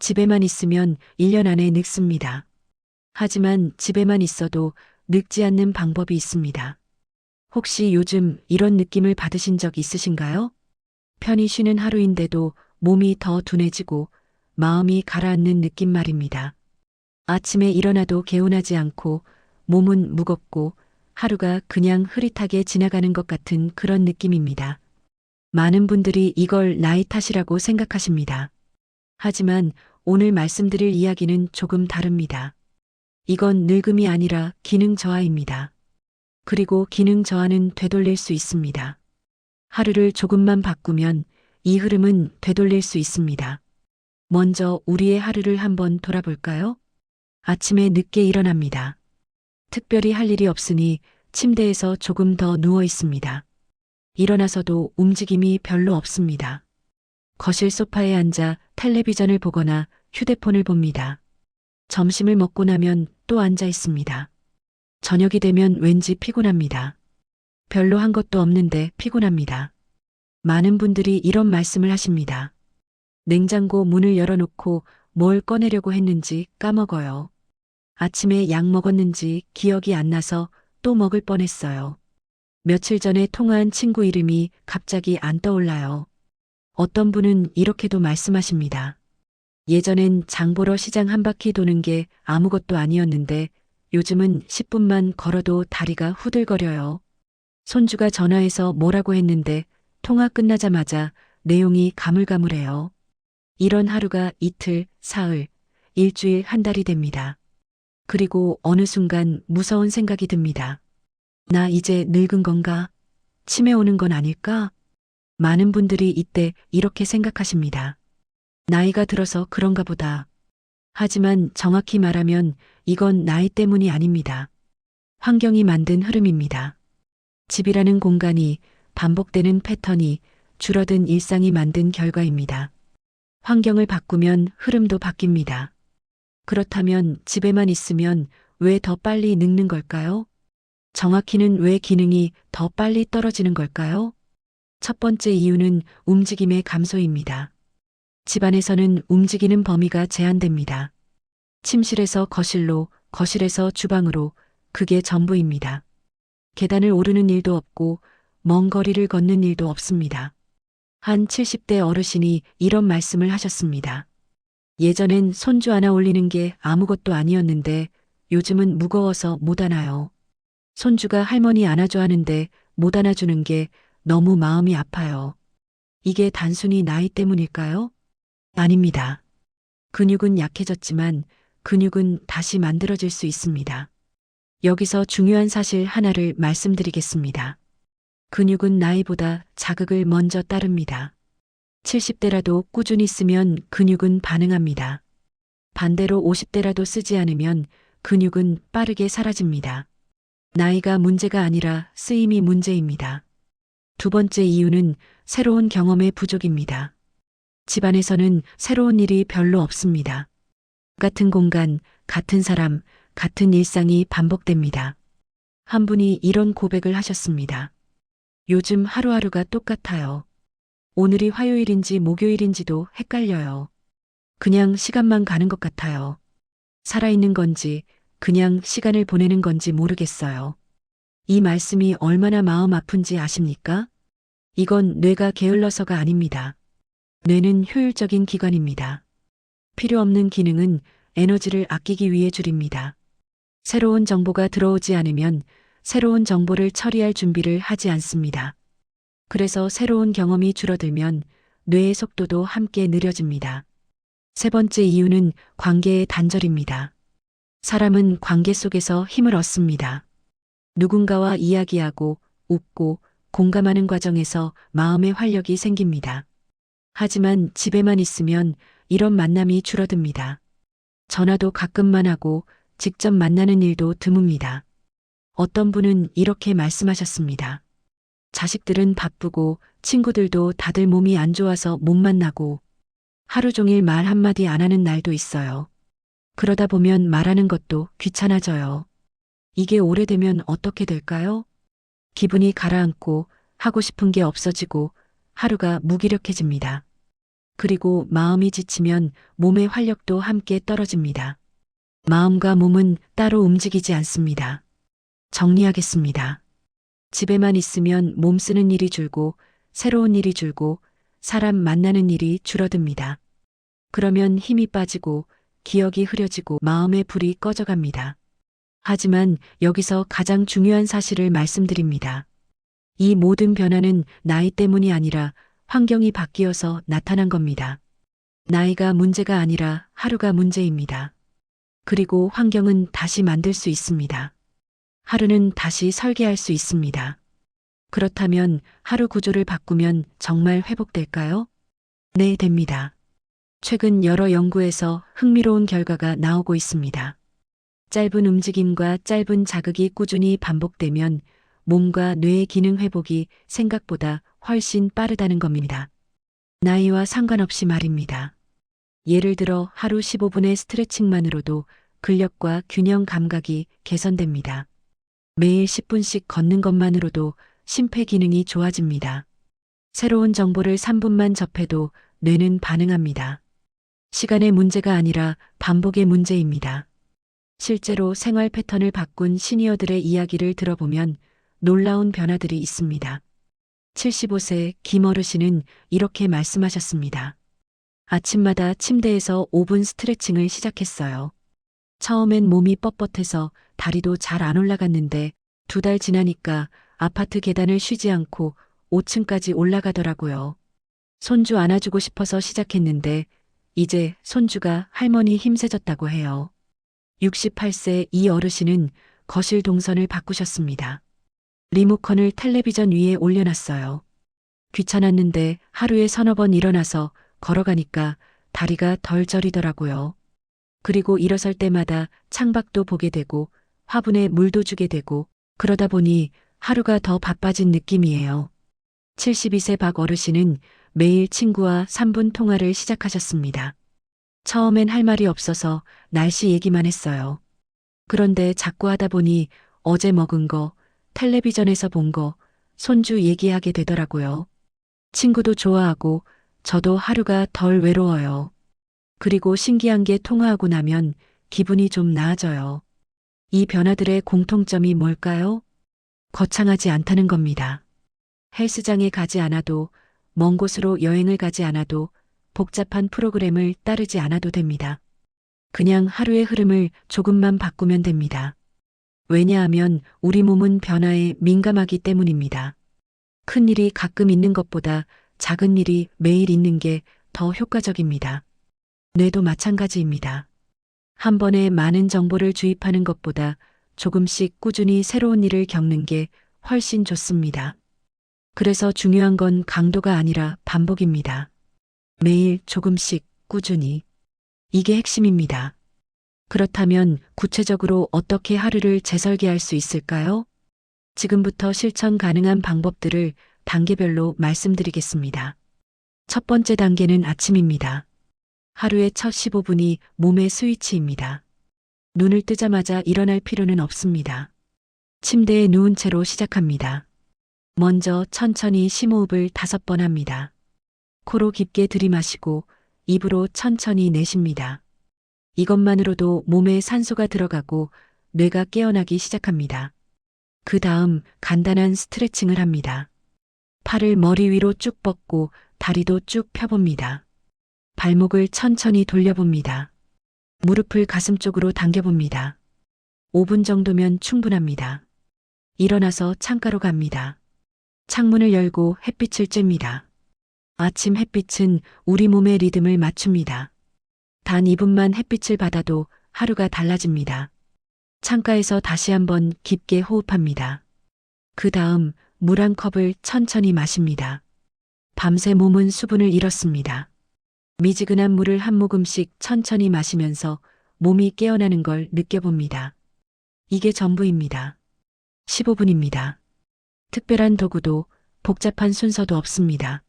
집에만 있으면 1년 안에 늙습니다. 하지만 집에만 있어도 늙지 않는 방법이 있습니다. 혹시 요즘 이런 느낌을 받으신 적 있으신가요? 편히 쉬는 하루인데도 몸이 더 둔해지고 마음이 가라앉는 느낌 말입니다. 아침에 일어나도 개운하지 않고 몸은 무겁고 하루가 그냥 흐릿하게 지나가는 것 같은 그런 느낌입니다. 많은 분들이 이걸 나이 탓이라고 생각하십니다. 하지만 오늘 말씀드릴 이야기는 조금 다릅니다. 이건 늙음이 아니라 기능 저하입니다. 그리고 기능 저하는 되돌릴 수 있습니다. 하루를 조금만 바꾸면 이 흐름은 되돌릴 수 있습니다. 먼저 우리의 하루를 한번 돌아볼까요? 아침에 늦게 일어납니다. 특별히 할 일이 없으니 침대에서 조금 더 누워 있습니다. 일어나서도 움직임이 별로 없습니다. 거실 소파에 앉아 텔레비전을 보거나 휴대폰을 봅니다. 점심을 먹고 나면 또 앉아 있습니다. 저녁이 되면 왠지 피곤합니다. 별로 한 것도 없는데 피곤합니다. 많은 분들이 이런 말씀을 하십니다. 냉장고 문을 열어놓고 뭘 꺼내려고 했는지 까먹어요. 아침에 약 먹었는지 기억이 안 나서 또 먹을 뻔했어요. 며칠 전에 통화한 친구 이름이 갑자기 안 떠올라요. 어떤 분은 이렇게도 말씀하십니다. 예전엔 장 보러 시장 한 바퀴 도는 게 아무것도 아니었는데 요즘은 10분만 걸어도 다리가 후들거려요. 손주가 전화해서 뭐라고 했는데 통화 끝나자마자 내용이 가물가물해요. 이런 하루가 이틀, 사흘, 일주일, 한 달이 됩니다. 그리고 어느 순간 무서운 생각이 듭니다. 나 이제 늙은 건가? 치매 오는 건 아닐까? 많은 분들이 이때 이렇게 생각하십니다. 나이가 들어서 그런가 보다. 하지만 정확히 말하면 이건 나이 때문이 아닙니다. 환경이 만든 흐름입니다. 집이라는 공간이 반복되는 패턴이 줄어든 일상이 만든 결과입니다. 환경을 바꾸면 흐름도 바뀝니다. 그렇다면 집에만 있으면 왜 더 빨리 늙는 걸까요? 정확히는 왜 기능이 더 빨리 떨어지는 걸까요? 첫 번째 이유는 움직임의 감소입니다. 집안에서는 움직이는 범위가 제한됩니다. 침실에서 거실로, 거실에서 주방으로, 그게 전부입니다. 계단을 오르는 일도 없고 먼 거리를 걷는 일도 없습니다. 한 70대 어르신이 이런 말씀을 하셨습니다. 예전엔 손주 하나 올리는 게 아무것도 아니었는데 요즘은 무거워서 못 안아요. 손주가 할머니 안아줘 하는데 못 안아주는 게 너무 마음이 아파요. 이게 단순히 나이 때문일까요? 아닙니다. 근육은 약해졌지만 근육은 다시 만들어질 수 있습니다. 여기서 중요한 사실 하나를 말씀드리겠습니다. 근육은 나이보다 자극을 먼저 따릅니다. 70대라도 꾸준히 쓰면 근육은 반응합니다. 반대로 50대라도 쓰지 않으면 근육은 빠르게 사라집니다. 나이가 문제가 아니라 쓰임이 문제입니다. 두 번째 이유는 새로운 경험의 부족입니다. 집안에서는 새로운 일이 별로 없습니다. 같은 공간, 같은 사람, 같은 일상이 반복됩니다. 한 분이 이런 고백을 하셨습니다. 요즘 하루하루가 똑같아요. 오늘이 화요일인지 목요일인지도 헷갈려요. 그냥 시간만 가는 것 같아요. 살아있는 건지 그냥 시간을 보내는 건지 모르겠어요. 이 말씀이 얼마나 마음 아픈지 아십니까? 이건 뇌가 게을러서가 아닙니다. 뇌는 효율적인 기관입니다. 필요 없는 기능은 에너지를 아끼기 위해 줄입니다. 새로운 정보가 들어오지 않으면 새로운 정보를 처리할 준비를 하지 않습니다. 그래서 새로운 경험이 줄어들면 뇌의 속도도 함께 느려집니다. 세 번째 이유는 관계의 단절입니다. 사람은 관계 속에서 힘을 얻습니다. 누군가와 이야기하고 웃고 공감하는 과정에서 마음의 활력이 생깁니다. 하지만 집에만 있으면 이런 만남이 줄어듭니다. 전화도 가끔만 하고 직접 만나는 일도 드뭅니다. 어떤 분은 이렇게 말씀하셨습니다. 자식들은 바쁘고 친구들도 다들 몸이 안 좋아서 못 만나고 하루 종일 말 한마디 안 하는 날도 있어요. 그러다 보면 말하는 것도 귀찮아져요. 이게 오래되면 어떻게 될까요? 기분이 가라앉고 하고 싶은 게 없어지고 하루가 무기력해집니다. 그리고 마음이 지치면 몸의 활력도 함께 떨어집니다. 마음과 몸은 따로 움직이지 않습니다. 정리하겠습니다. 집에만 있으면 몸 쓰는 일이 줄고 새로운 일이 줄고 사람 만나는 일이 줄어듭니다. 그러면 힘이 빠지고 기억이 흐려지고 마음의 불이 꺼져갑니다. 하지만 여기서 가장 중요한 사실을 말씀드립니다. 이 모든 변화는 나이 때문이 아니라 환경이 바뀌어서 나타난 겁니다. 나이가 문제가 아니라 하루가 문제입니다. 그리고 환경은 다시 만들 수 있습니다. 하루는 다시 설계할 수 있습니다. 그렇다면 하루 구조를 바꾸면 정말 회복될까요? 네, 됩니다. 최근 여러 연구에서 흥미로운 결과가 나오고 있습니다. 짧은 움직임과 짧은 자극이 꾸준히 반복되면 몸과 뇌의 기능 회복이 생각보다 훨씬 빠르다는 겁니다. 나이와 상관없이 말입니다. 예를 들어 하루 15분의 스트레칭만으로도 근력과 균형 감각이 개선됩니다. 매일 10분씩 걷는 것만으로도 심폐 기능이 좋아집니다. 새로운 정보를 3분만 접해도 뇌는 반응합니다. 시간의 문제가 아니라 반복의 문제입니다. 실제로 생활 패턴을 바꾼 시니어들의 이야기를 들어보면 놀라운 변화들이 있습니다. 75세 김 어르신은 이렇게 말씀하셨습니다. 아침마다 침대에서 5분 스트레칭을 시작했어요. 처음엔 몸이 뻣뻣해서 다리도 잘 안 올라갔는데 2달 지나니까 아파트 계단을 쉬지 않고 5층까지 올라가더라고요. 손주 안아주고 싶어서 시작했는데 이제 손주가 할머니 힘세졌다고 해요. 68세 이 어르신은 거실 동선을 바꾸셨습니다. 리모컨을 텔레비전 위에 올려놨어요. 귀찮았는데 하루에 서너 번 일어나서 걸어가니까 다리가 덜 저리더라고요. 그리고 일어설 때마다 창밖도 보게 되고 화분에 물도 주게 되고 그러다 보니 하루가 더 바빠진 느낌이에요. 72세 박 어르신은 매일 친구와 3분 통화를 시작하셨습니다. 처음엔 할 말이 없어서 날씨 얘기만 했어요. 그런데 자꾸 하다 보니 어제 먹은 거, 텔레비전에서 본 거, 손주 얘기하게 되더라고요. 친구도 좋아하고 저도 하루가 덜 외로워요. 그리고 신기한 게 통화하고 나면 기분이 좀 나아져요. 이 변화들의 공통점이 뭘까요? 거창하지 않다는 겁니다. 헬스장에 가지 않아도, 먼 곳으로 여행을 가지 않아도, 복잡한 프로그램을 따르지 않아도 됩니다. 그냥 하루의 흐름을 조금만 바꾸면 됩니다. 왜냐하면 우리 몸은 변화에 민감하기 때문입니다. 큰 일이 가끔 있는 것보다 작은 일이 매일 있는 게 더 효과적입니다. 뇌도 마찬가지입니다. 한 번에 많은 정보를 주입하는 것보다 조금씩 꾸준히 새로운 일을 겪는 게 훨씬 좋습니다. 그래서 중요한 건 강도가 아니라 반복입니다. 매일 조금씩 꾸준히. 이게 핵심입니다. 그렇다면 구체적으로 어떻게 하루를 재설계할 수 있을까요? 지금부터 실천 가능한 방법들을 단계별로 말씀드리겠습니다. 첫 번째 단계는 아침입니다. 하루의 첫 15분이 몸의 스위치입니다. 눈을 뜨자마자 일어날 필요는 없습니다. 침대에 누운 채로 시작합니다. 먼저 천천히 심호흡을 5번 합니다. 코로 깊게 들이마시고 입으로 천천히 내쉽니다. 이것만으로도 몸에 산소가 들어가고 뇌가 깨어나기 시작합니다. 그 다음 간단한 스트레칭을 합니다. 팔을 머리 위로 쭉 뻗고 다리도 쭉 펴봅니다. 발목을 천천히 돌려봅니다. 무릎을 가슴 쪽으로 당겨봅니다. 5분 정도면 충분합니다. 일어나서 창가로 갑니다. 창문을 열고 햇빛을 쬐입니다. 아침 햇빛은 우리 몸의 리듬을 맞춥니다. 단 2분만 햇빛을 받아도 하루가 달라집니다. 창가에서 다시 한번 깊게 호흡합니다. 그 다음 물 한 컵을 천천히 마십니다. 밤새 몸은 수분을 잃었습니다. 미지근한 물을 한 모금씩 천천히 마시면서 몸이 깨어나는 걸 느껴봅니다. 이게 전부입니다. 15분입니다. 특별한 도구도 복잡한 순서도 없습니다.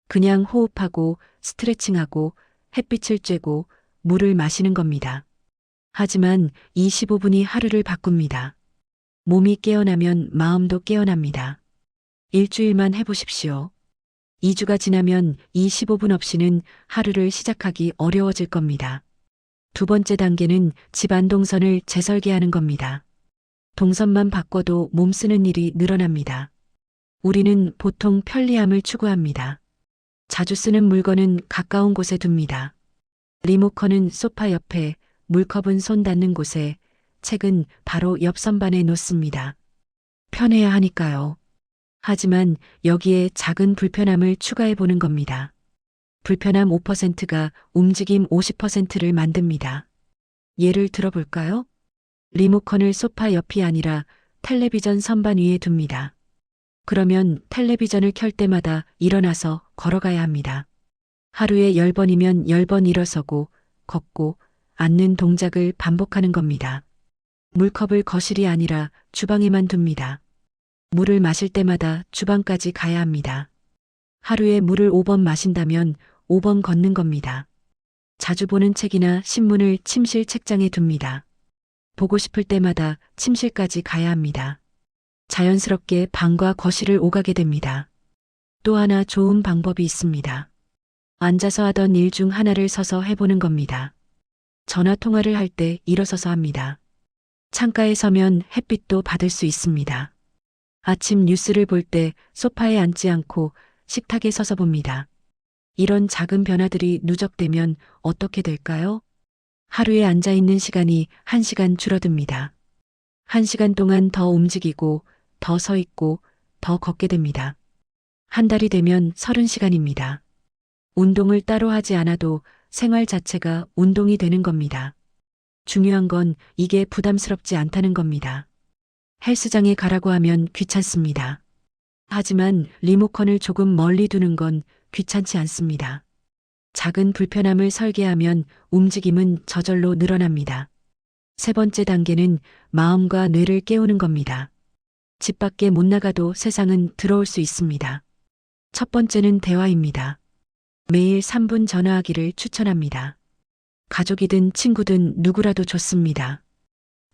그냥 호흡하고 스트레칭하고 햇빛을 쬐고 물을 마시는 겁니다. 하지만 이 15분이 하루를 바꿉니다. 몸이 깨어나면 마음도 깨어납니다. 일주일만 해보십시오. 2주가 지나면 이 15분 없이는 하루를 시작하기 어려워질 겁니다. 두 번째 단계는 집안 동선을 재설계하는 겁니다. 동선만 바꿔도 몸 쓰는 일이 늘어납니다. 우리는 보통 편리함을 추구합니다. 자주 쓰는 물건은 가까운 곳에 둡니다. 리모컨은 소파 옆에, 물컵은 손 닿는 곳에, 책은 바로 옆 선반에 놓습니다. 편해야 하니까요. 하지만 여기에 작은 불편함을 추가해 보는 겁니다. 불편함 5%가 움직임 50%를 만듭니다. 예를 들어볼까요? 리모컨을 소파 옆이 아니라 텔레비전 선반 위에 둡니다. 그러면 텔레비전을 켤 때마다 일어나서 걸어가야 합니다. 하루에 10번이면 10번 일어서고, 걷고, 앉는 동작을 반복하는 겁니다. 물컵을 거실이 아니라 주방에만 둡니다. 물을 마실 때마다 주방까지 가야 합니다. 하루에 물을 5번 마신다면 5번 걷는 겁니다. 자주 보는 책이나 신문을 침실 책장에 둡니다. 보고 싶을 때마다 침실까지 가야 합니다. 자연스럽게 방과 거실을 오가게 됩니다. 또 하나 좋은 방법이 있습니다. 앉아서 하던 일 중 하나를 서서 해보는 겁니다. 전화 통화를 할 때 일어서서 합니다. 창가에 서면 햇빛도 받을 수 있습니다. 아침 뉴스를 볼 때 소파에 앉지 않고 식탁에 서서 봅니다. 이런 작은 변화들이 누적되면 어떻게 될까요? 하루에 앉아 있는 시간이 1시간 줄어듭니다. 1시간 동안 더 움직이고, 더 서 있고, 더 걷게 됩니다. 한 달이 되면 30시간입니다. 운동을 따로 하지 않아도 생활 자체가 운동이 되는 겁니다. 중요한 건 이게 부담스럽지 않다는 겁니다. 헬스장에 가라고 하면 귀찮습니다. 하지만 리모컨을 조금 멀리 두는 건 귀찮지 않습니다. 작은 불편함을 설계하면 움직임은 저절로 늘어납니다. 세 번째 단계는 마음과 뇌를 깨우는 겁니다. 집 밖에 못 나가도 세상은 들어올 수 있습니다. 첫 번째는 대화입니다. 매일 3분 전화하기를 추천합니다. 가족이든 친구든 누구라도 좋습니다.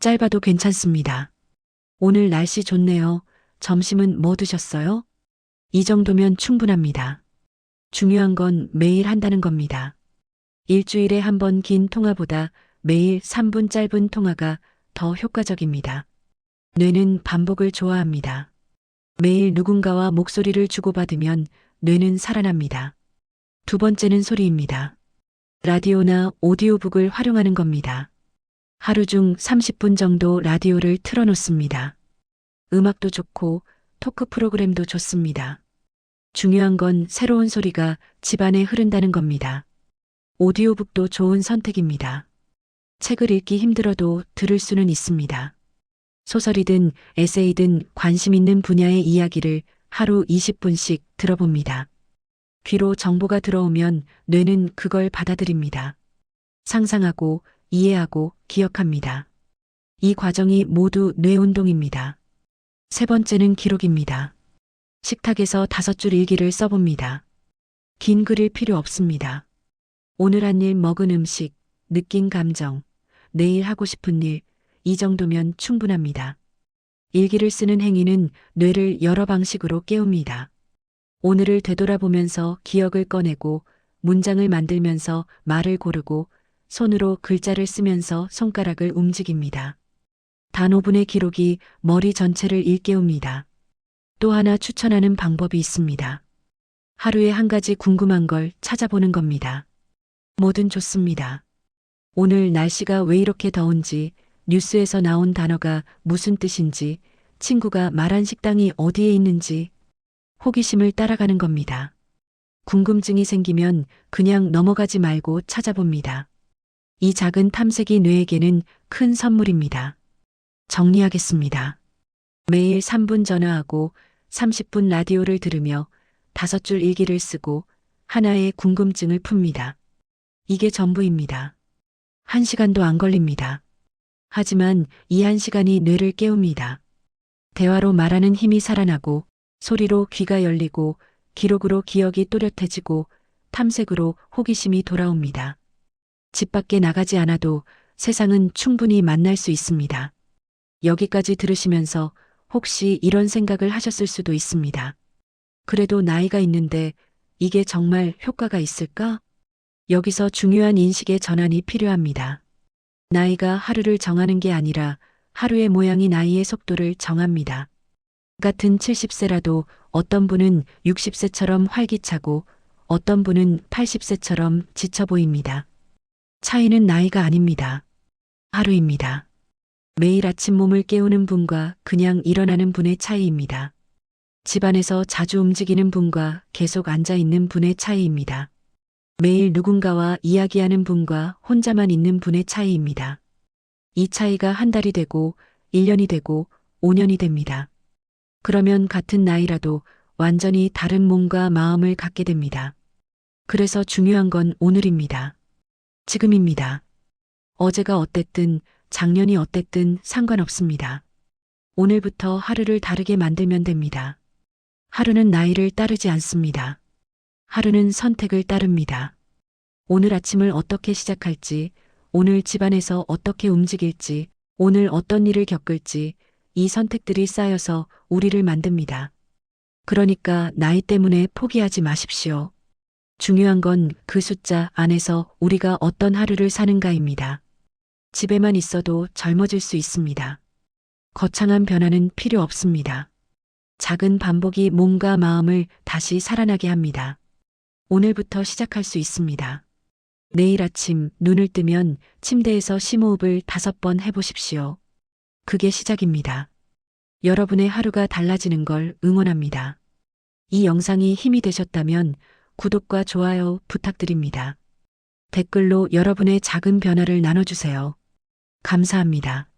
짧아도 괜찮습니다. 오늘 날씨 좋네요. 점심은 뭐 드셨어요? 이 정도면 충분합니다. 중요한 건 매일 한다는 겁니다. 일주일에 한 번 긴 통화보다 매일 3분 짧은 통화가 더 효과적입니다. 뇌는 반복을 좋아합니다. 매일 누군가와 목소리를 주고받으면 뇌는 살아납니다. 두 번째는 소리입니다. 라디오나 오디오북을 활용하는 겁니다. 하루 중 30분 정도 라디오를 틀어놓습니다. 음악도 좋고 토크 프로그램도 좋습니다. 중요한 건 새로운 소리가 집안에 흐른다는 겁니다. 오디오북도 좋은 선택입니다. 책을 읽기 힘들어도 들을 수는 있습니다. 소설이든 에세이든 관심 있는 분야의 이야기를 하루 20분씩 들어봅니다. 귀로 정보가 들어오면 뇌는 그걸 받아들입니다. 상상하고 이해하고 기억합니다. 이 과정이 모두 뇌 운동입니다. 세 번째는 기록입니다. 식탁에서 5줄 일기를 써봅니다. 긴 글일 필요 없습니다. 오늘 한 일, 먹은 음식, 느낀 감정, 내일 하고 싶은 일, 이 정도면 충분합니다. 일기를 쓰는 행위는 뇌를 여러 방식으로 깨웁니다. 오늘을 되돌아보면서 기억을 꺼내고, 문장을 만들면서 말을 고르고, 손으로 글자를 쓰면서 손가락을 움직입니다. 단 5분의 기록이 머리 전체를 일깨웁니다. 또 하나 추천하는 방법이 있습니다. 하루에 한 가지 궁금한 걸 찾아보는 겁니다. 뭐든 좋습니다. 오늘 날씨가 왜 이렇게 더운지, 뉴스에서 나온 단어가 무슨 뜻인지, 친구가 말한 식당이 어디에 있는지, 호기심을 따라가는 겁니다. 궁금증이 생기면 그냥 넘어가지 말고 찾아봅니다. 이 작은 탐색이 뇌에게는 큰 선물입니다. 정리하겠습니다. 매일 3분 전화하고 30분 라디오를 들으며 5줄 일기를 쓰고 하나의 궁금증을 풉니다. 이게 전부입니다. 1시간도 안 걸립니다. 하지만 이 1시간이 뇌를 깨웁니다. 대화로 말하는 힘이 살아나고, 소리로 귀가 열리고, 기록으로 기억이 또렷해지고, 탐색으로 호기심이 돌아옵니다. 집 밖에 나가지 않아도 세상은 충분히 만날 수 있습니다. 여기까지 들으시면서 혹시 이런 생각을 하셨을 수도 있습니다. 그래도 나이가 있는데 이게 정말 효과가 있을까? 여기서 중요한 인식의 전환이 필요합니다. 나이가 하루를 정하는 게 아니라 하루의 모양이 나이의 속도를 정합니다. 같은 70세라도 어떤 분은 60세처럼 활기차고 어떤 분은 80세처럼 지쳐 보입니다. 차이는 나이가 아닙니다. 하루입니다. 매일 아침 몸을 깨우는 분과 그냥 일어나는 분의 차이입니다. 집안에서 자주 움직이는 분과 계속 앉아 있는 분의 차이입니다. 매일 누군가와 이야기하는 분과 혼자만 있는 분의 차이입니다. 이 차이가 한 달이 되고 1년이 되고 5년이 됩니다. 그러면 같은 나이라도 완전히 다른 몸과 마음을 갖게 됩니다. 그래서 중요한 건 오늘입니다. 지금입니다. 어제가 어땠든 작년이 어땠든 상관없습니다. 오늘부터 하루를 다르게 만들면 됩니다. 하루는 나이를 따르지 않습니다. 하루는 선택을 따릅니다. 오늘 아침을 어떻게 시작할지, 오늘 집안에서 어떻게 움직일지, 오늘 어떤 일을 겪을지, 이 선택들이 쌓여서 우리를 만듭니다. 그러니까 나이 때문에 포기하지 마십시오. 중요한 건 그 숫자 안에서 우리가 어떤 하루를 사는가입니다. 집에만 있어도 젊어질 수 있습니다. 거창한 변화는 필요 없습니다. 작은 반복이 몸과 마음을 다시 살아나게 합니다. 오늘부터 시작할 수 있습니다. 내일 아침 눈을 뜨면 침대에서 심호흡을 5번 해보십시오. 그게 시작입니다. 여러분의 하루가 달라지는 걸 응원합니다. 이 영상이 힘이 되셨다면 구독과 좋아요 부탁드립니다. 댓글로 여러분의 작은 변화를 나눠주세요. 감사합니다.